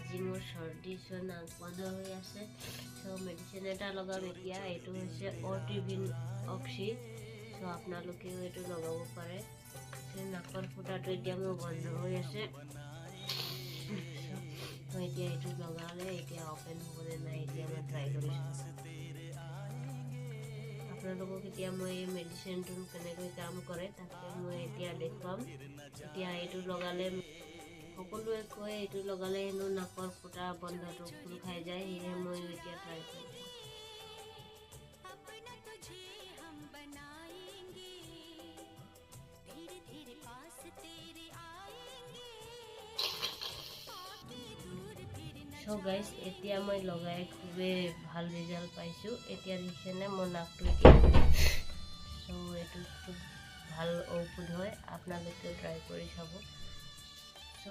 আজি মোৰ চৰ্দি নাক বন্ধ হৈ আছে সো মেডিচিন এটা লগাম এতিয়া এইটো হৈছে otrivin oxy সো আপোনালোকেও এইটো লগাব পাৰে নাকৰ ফুটাটো এতিয়া মোৰ বন্ধ হৈ আছে মই এতিয়া এইটো লগালে এতিয়া ওপেন হ'বনে নাই এতিয়া মই ট্ৰাই কৰিছো আপোনালোকক এতিয়া মই এই মেডিচিনটো কেনেকৈ কাম কৰে তাকে মই এতিয়া দেখুৱাম এতিয়া এইটো লগালে সকলোৱে কয় এইটো লগালে হেনো নাকৰ ফুটা বন্ধটো খোল খাই যায় সেয়ে মই এতিয়া ট্ৰাই কৰিছো So guys, এতিয়া মই লগাই খুবে ভাল ৰিজাল্ট পাইছো এতিয়া দিছেনে মোৰ নাকটো এতিয়া সো এটো খুব ভাল ঔষধ হয় আপোনালোকেও ট্ৰাই কৰি চাব সো